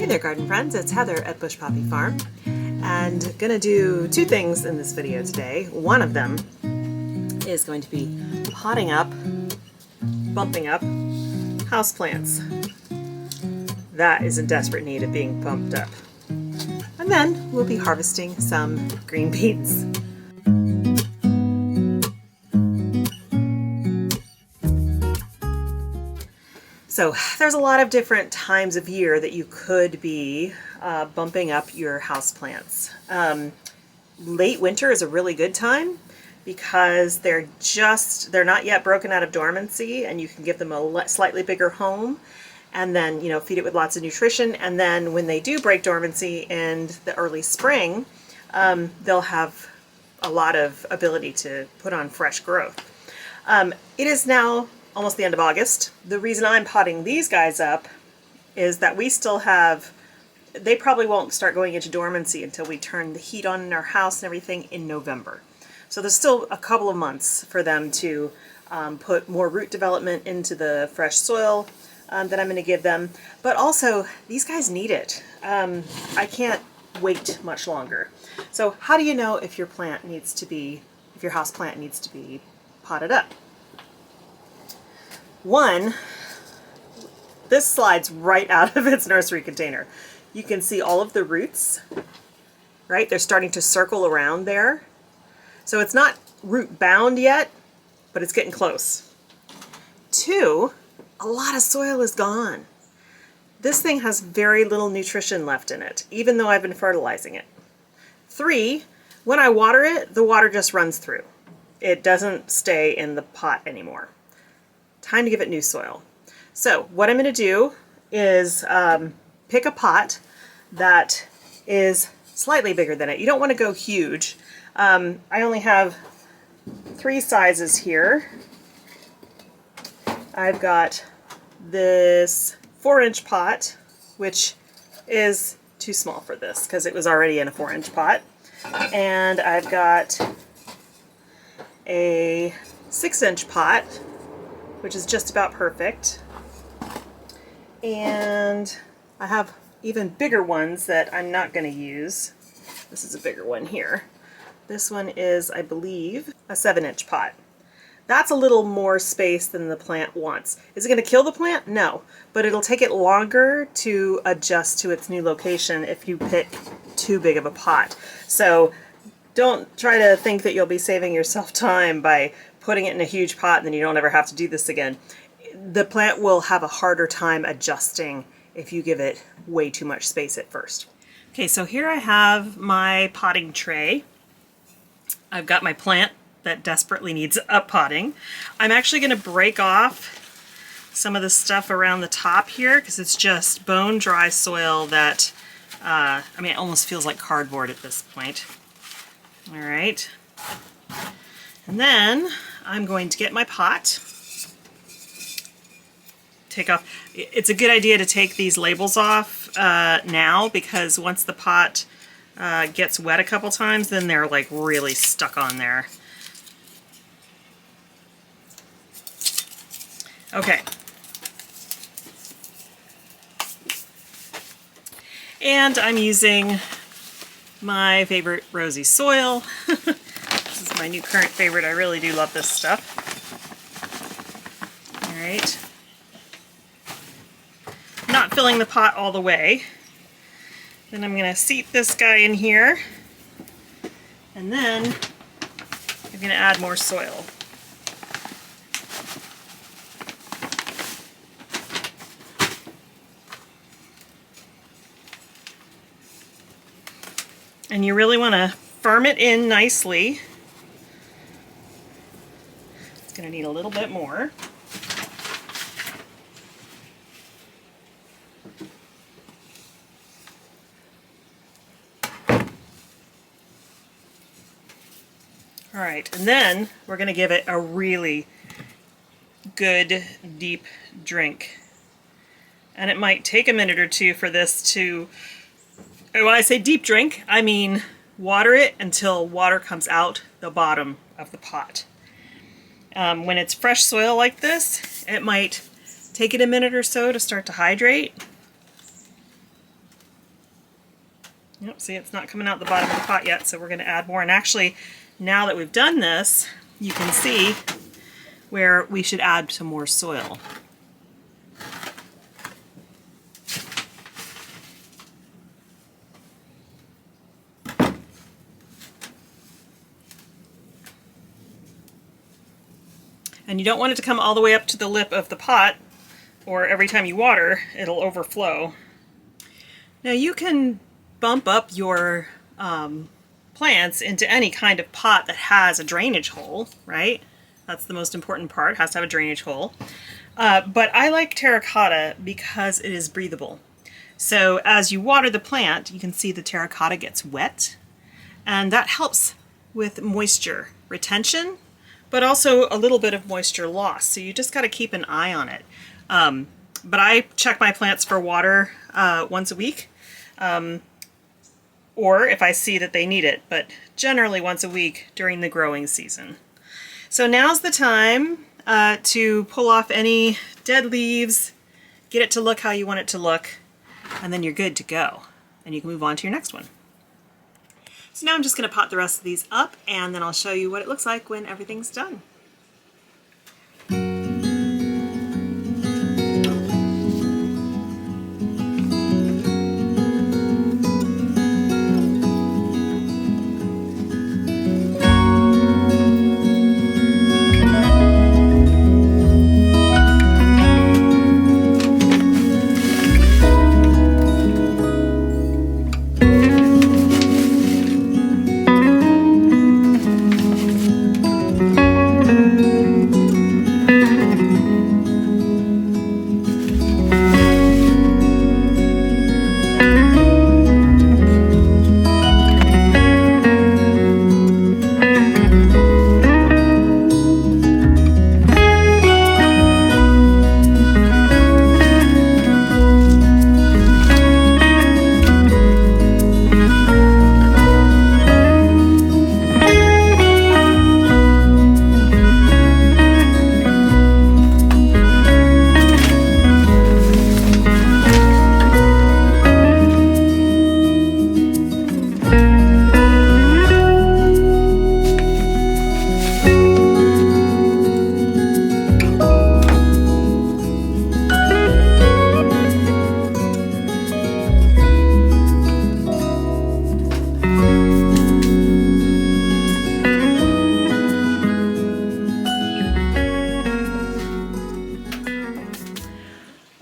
Hey there, garden friends, it's Heather at Bush Poppy Farm, and gonna do two things in this video today. One of them is going to be potting up, bumping up houseplants. That is in desperate need of being bumped up. And then we'll be harvesting some green beans. So there's a lot of different times of year that you could be bumping up your houseplants. Late winter is a really good time because they're not yet broken out of dormancy, and you can give them a slightly bigger home and then feed it with lots of nutrition. And then when they do break dormancy in the early spring, they'll have a lot of ability to put on fresh growth. It is now almost the end of August. The reason I'm potting these guys up is that we still have, they probably won't start going into dormancy until we turn the heat on in our house and everything in November. So there's still a couple of months for them to put more root development into the fresh soil that I'm going to give them. But also, these guys need it. I can't wait much longer. So how do you know if your plant needs to be, if your house plant needs to be potted up? One, this slides right out of its nursery container. You can see all of the roots, right? They're starting to circle around there. So it's not root bound yet, but it's getting close. Two, a lot of soil is gone. This thing has very little nutrition left in it, even though I've been fertilizing it. Three, when I water it, the water just runs through. It doesn't stay in the pot anymore. Time to give it new soil. So what I'm going to do is pick a pot that is slightly bigger than it. You don't want to go huge. I only have three sizes here. I've got this 4-inch pot, which is too small for this because it was already in a 4-inch pot. And I've got a 6-inch pot, which is just about perfect. And I have even bigger ones that I'm not going to use. This is a bigger one here. This one is, I believe, a 7-inch pot. That's a little more space than the plant wants. Is it going to kill the plant? No, but it'll take it longer to adjust to its new location if you pick too big of a pot. So don't try to think that you'll be saving yourself time by putting it in a huge pot and then you don't ever have to do this again. The plant will have a harder time adjusting if you give it way too much space at first. Okay, so here I have my potting tray. I've got my plant that desperately needs uppotting. I'm actually going to break off some of the stuff around the top here because it's just bone dry soil that, I mean, it almost feels like cardboard at this point. All right. And then I'm going to get my pot. Take off. It's a good idea to take these labels off now, because once the pot gets wet a couple times, then they're like really stuck on there. Okay. And I'm using my favorite rosy soil. This is my new current favorite. I really do love this stuff. All right. Not filling the pot all the way. Then I'm going to seat this guy in here. And then I'm going to add more soil. And you really want to firm it in nicely. It's going to need a little bit more. All right, and then we're going to give it a really good deep drink. And it might take a minute or two for this to, when I say deep drink, I mean water it until water comes out the bottom of the pot. When it's fresh soil like this, it might take it a minute or so to start to hydrate. Yep, see, it's not coming out the bottom of the pot yet, so we're going to add more. And actually, now that we've done this, you can see where we should add some more soil. And you don't want it to come all the way up to the lip of the pot, or every time you water, it'll overflow. Now you can bump up your plants into any kind of pot that has a drainage hole, right? That's the most important part, it has to have a drainage hole. But I like terracotta because it is breathable. So as you water the plant, you can see the terracotta gets wet, and that helps with moisture retention, but also a little bit of moisture loss. So you just got to keep an eye on it. But I check my plants for water once a week, or if I see that they need it, but generally once a week during the growing season. So now's the time to pull off any dead leaves, get it to look how you want it to look, and then you're good to go. And you can move on to your next one. So now I'm just going to pot the rest of these up, and then I'll show you what it looks like when everything's done.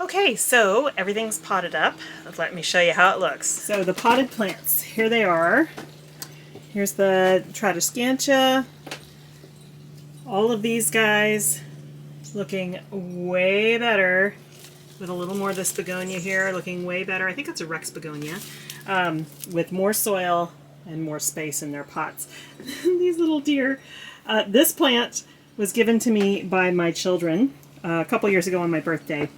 Okay, so everything's potted up. Let me show you how it looks. So the potted plants, here they are. Here's the Tradescantia. All of these guys looking way better, with a little more of this begonia here, looking way better. I think it's a Rex begonia, with more soil and more space in their pots. These little deer. This plant was given to me by my children a couple years ago on my birthday,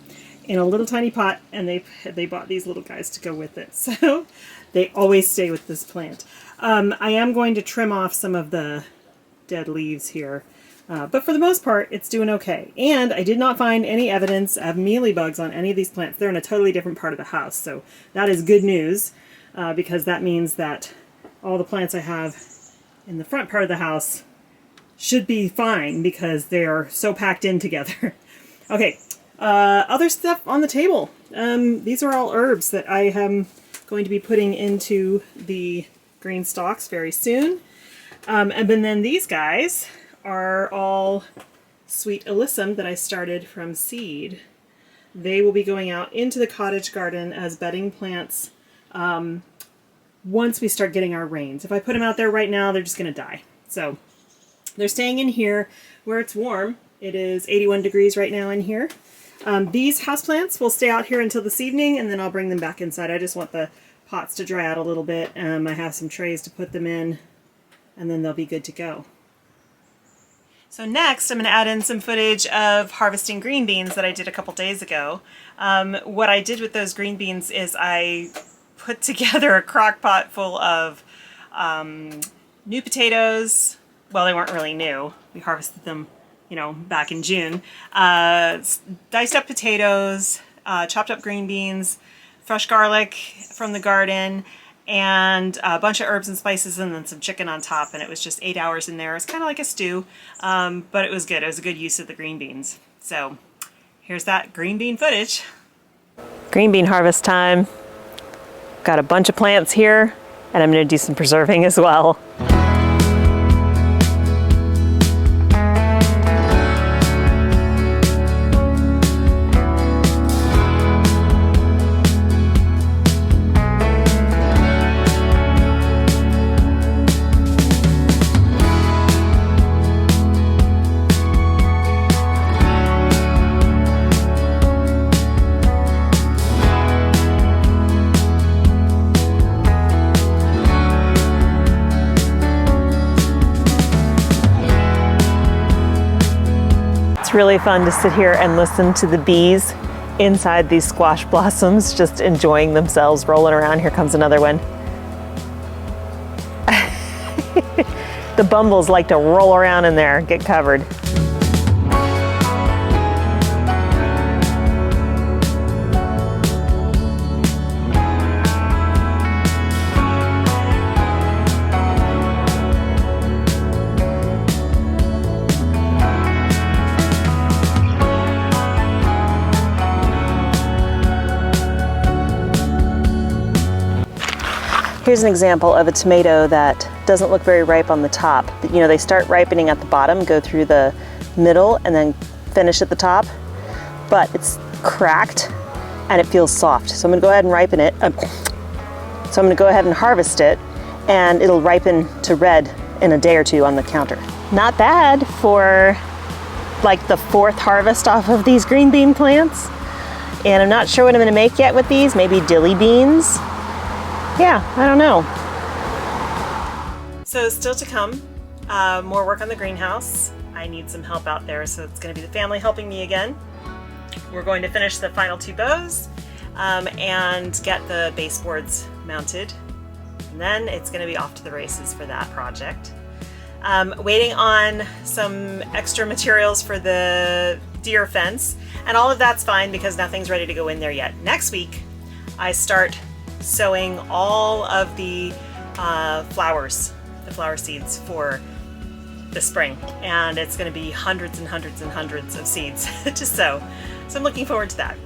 in a little tiny pot, and they bought these little guys to go with it. So they always stay with this plant. I am going to trim off some of the dead leaves here, but for the most part it's doing okay. And I did not find any evidence of mealybugs on any of these plants. They're in a totally different part of the house, so that is good news, because that means that all the plants I have in the front part of the house should be fine because they are so packed in together. Okay. Other stuff on the table. These are all herbs that I am going to be putting into the green stalks very soon. And then these guys are all sweet alyssum that I started from seed. They will be going out into the cottage garden as bedding plants once we start getting our rains. If I put them out there right now, they're just going to die. So they're staying in here where it's warm. It is 81 degrees right now in here. These houseplants will stay out here until this evening, and then I'll bring them back inside. I just want the pots to dry out a little bit. I have some trays to put them in, and then they'll be good to go. So next, I'm going to add in some footage of harvesting green beans that I did a couple days ago. What I did with those green beans is I put together a crock pot full of new potatoes. Well, they weren't really new. We harvested them, back in June. Diced up potatoes, chopped up green beans, fresh garlic from the garden, and a bunch of herbs and spices, and then some chicken on top, and it was just 8 hours in there. It's kind of like a stew, but it was good. It was a good use of the green beans. So here's that green bean footage. Green bean harvest time. Got a bunch of plants here, and I'm going to do some preserving as well. It's really fun to sit here and listen to the bees inside these squash blossoms, just enjoying themselves, rolling around. Here comes another one. The bumbles like to roll around in there, get covered. Here's an example of a tomato that doesn't look very ripe on the top. You know, they start ripening at the bottom, go through the middle, and then finish at the top. But it's cracked and it feels soft. So I'm gonna go ahead and ripen it. So I'm gonna go ahead and harvest it, and it'll ripen to red in a day or two on the counter. Not bad for like the fourth harvest off of these green bean plants. And I'm not sure what I'm gonna make yet with these, maybe dilly beans. Yeah, I don't know. So still to come, more work on the greenhouse. I need some help out there, so it's going to be the family helping me again. We're going to finish the final 2 bows and get the baseboards mounted. And then it's going to be off to the races for that project. Waiting on some extra materials for the deer fence, and all of that's fine because nothing's ready to go in there yet. Next week, I start sowing all of the flower seeds for the spring, and it's going to be hundreds and hundreds and hundreds of seeds to sow. So I'm looking forward to that.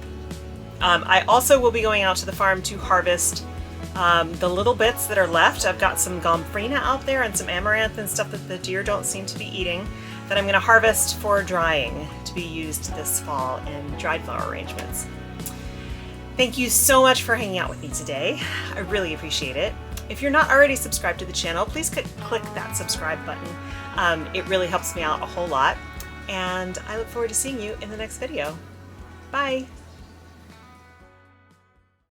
I also will be going out to the farm to harvest the little bits that are left. I've got some gomphrena out there and some amaranth and stuff that the deer don't seem to be eating that I'm going to harvest for drying to be used this fall in dried flower arrangements. Thank you so much for hanging out with me today. I really appreciate it. If you're not already subscribed to the channel, please click that subscribe button. It really helps me out a whole lot. And I look forward to seeing you in the next video. Bye.